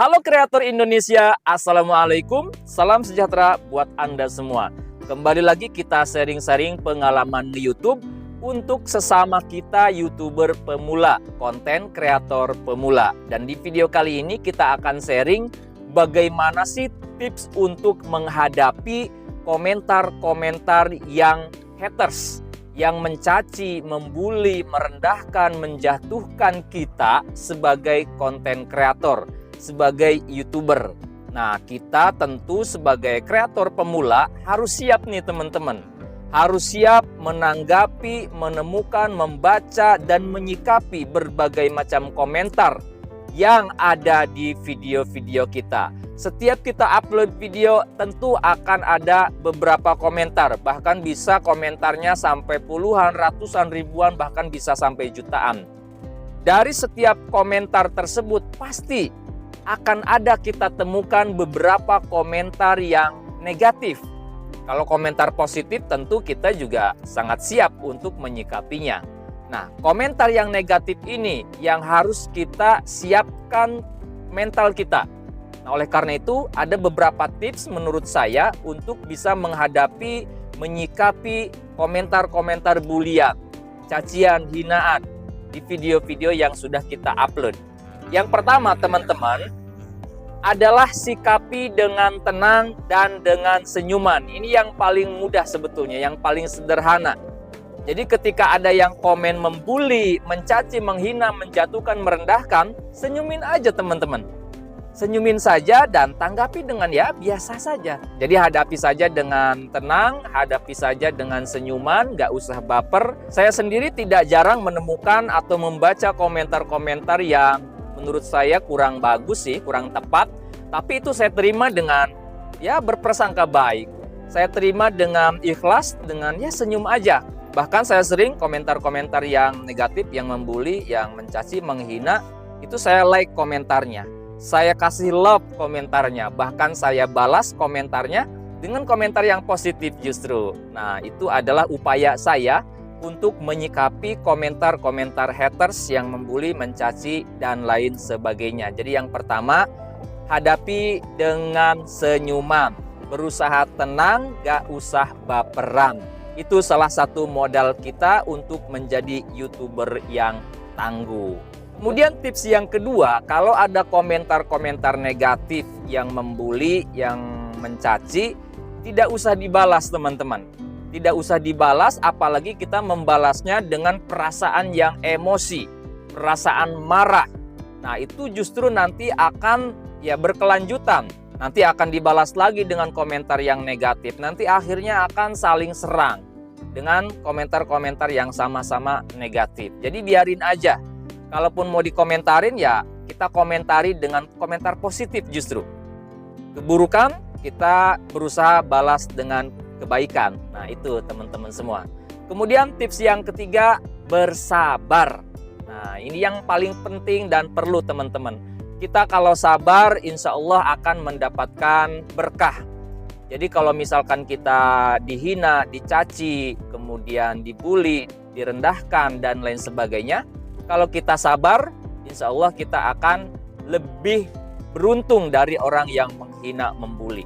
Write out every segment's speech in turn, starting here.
Halo kreator Indonesia, Assalamualaikum, salam sejahtera buat Anda semua. Kembali lagi kita sharing-sharing pengalaman di YouTube untuk sesama kita YouTuber pemula, konten kreator pemula. Dan di video kali ini kita akan sharing bagaimana sih tips untuk menghadapi komentar-komentar yang haters, yang mencaci, membuli, merendahkan, menjatuhkan kita sebagai konten kreator, sebagai YouTuber. Nah, kita tentu sebagai kreator pemula harus siap nih teman-teman. Harus siap menanggapi, menemukan, membaca, dan menyikapi berbagai macam komentar yang ada di video-video kita. Setiap kita upload video tentu akan ada beberapa komentar. Bahkan bisa komentarnya sampai puluhan, ratusan, ribuan, bahkan bisa sampai jutaan. Dari setiap komentar tersebut pasti akan ada kita temukan beberapa komentar yang negatif. Kalau komentar positif tentu kita juga sangat siap untuk menyikapinya. Nah, komentar yang negatif ini yang harus kita siapkan mental kita. Nah, oleh karena itu ada beberapa tips menurut saya untuk bisa menghadapi, menyikapi komentar-komentar bulian, cacian, hinaan di video-video yang sudah kita upload. Yang pertama teman-teman adalah sikapi dengan tenang dan dengan senyuman. Ini yang paling mudah sebetulnya, yang paling sederhana. Jadi ketika ada yang komen membuli, mencaci, menghina, menjatuhkan, merendahkan, senyumin aja teman-teman. Senyumin saja dan tanggapi dengan ya biasa saja. Jadi hadapi saja dengan tenang, hadapi saja dengan senyuman, gak usah baper. Saya sendiri tidak jarang menemukan atau membaca komentar-komentar yang menurut saya kurang bagus sih, kurang tepat. Tapi itu saya terima dengan ya berprasangka baik. Saya terima dengan ikhlas, dengan ya senyum aja. Bahkan saya sering komentar-komentar yang negatif, yang membuli, yang mencaci, menghina, itu saya like komentarnya. Saya kasih love komentarnya, bahkan saya balas komentarnya dengan komentar yang positif justru. Nah, itu adalah upaya saya untuk menyikapi komentar-komentar haters yang membuli, mencaci, dan lain sebagainya. Jadi yang pertama, hadapi dengan senyuman. Berusaha tenang, gak usah baperan. Itu salah satu modal kita untuk menjadi YouTuber yang tangguh. Kemudian tips yang kedua, kalau ada komentar-komentar negatif yang membuli, yang mencaci, tidak usah dibalas teman-teman. Tidak usah dibalas, apalagi kita membalasnya dengan perasaan yang emosi, perasaan marah. Nah, itu justru nanti akan ya berkelanjutan. Nanti akan dibalas lagi dengan komentar yang negatif. Nanti akhirnya akan saling serang dengan komentar-komentar yang sama-sama negatif. Jadi biarin aja. Kalaupun mau dikomentarin ya kita komentari dengan komentar positif justru. Keburukan kita berusaha balas dengan kebaikan. Nah itu teman-teman semua. Kemudian tips yang ketiga, bersabar. Nah ini yang paling penting dan perlu teman-teman. Kita kalau sabar insya Allah akan mendapatkan berkah. Jadi kalau misalkan kita dihina, dicaci, kemudian dibully, direndahkan dan lain sebagainya, kalau kita sabar, insya Allah kita akan lebih beruntung dari orang yang menghina, membuli.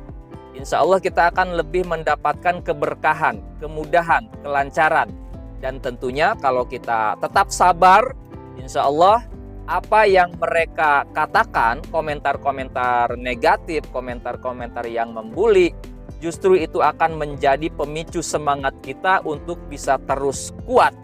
Insya Allah kita akan lebih mendapatkan keberkahan, kemudahan, kelancaran. Dan tentunya kalau kita tetap sabar, insya Allah apa yang mereka katakan, komentar-komentar negatif, komentar-komentar yang membuli, justru itu akan menjadi pemicu semangat kita untuk bisa terus kuat,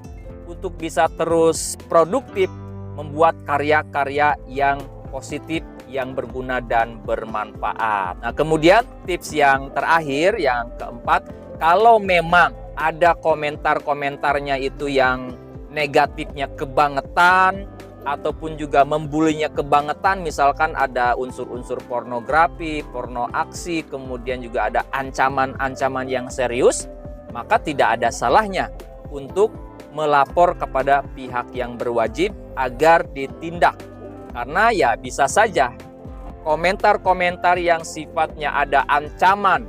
untuk bisa terus produktif, membuat karya-karya yang positif, yang berguna dan bermanfaat. Nah, kemudian tips yang terakhir, yang keempat, kalau memang ada komentar-komentarnya itu yang negatifnya kebangetan, ataupun juga membulinya kebangetan, misalkan ada unsur-unsur pornografi, porno aksi, kemudian juga ada ancaman-ancaman yang serius, maka tidak ada salahnya untuk melapor kepada pihak yang berwajib agar ditindak. Karena ya bisa saja komentar-komentar yang sifatnya ada ancaman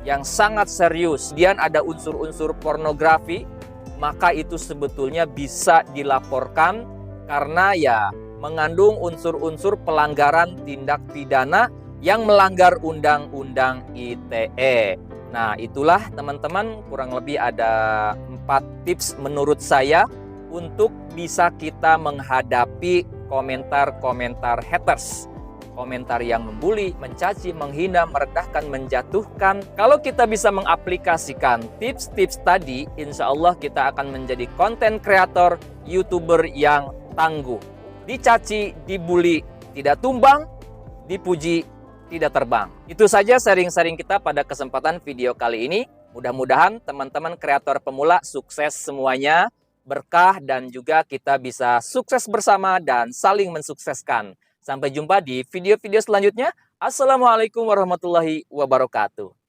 yang sangat serius, kemudian ada unsur-unsur pornografi, maka itu sebetulnya bisa dilaporkan karena ya mengandung unsur-unsur pelanggaran tindak pidana yang melanggar Undang-Undang ITE. Nah, itulah teman-teman, kurang lebih ada 4 tips menurut saya untuk bisa kita menghadapi komentar-komentar haters. Komentar yang membuli, mencaci, menghina, merendahkan, menjatuhkan. Kalau kita bisa mengaplikasikan tips-tips tadi, insya Allah kita akan menjadi konten kreator, YouTuber yang tangguh. Dicaci, dibully, tidak tumbang, dipuji, tidak terbang. Itu saja sharing-sharing kita pada kesempatan video kali ini. Mudah-mudahan teman-teman kreator pemula sukses semuanya, berkah, dan juga kita bisa sukses bersama dan saling mensukseskan. Sampai jumpa di video-video selanjutnya. Assalamualaikum warahmatullahi wabarakatuh.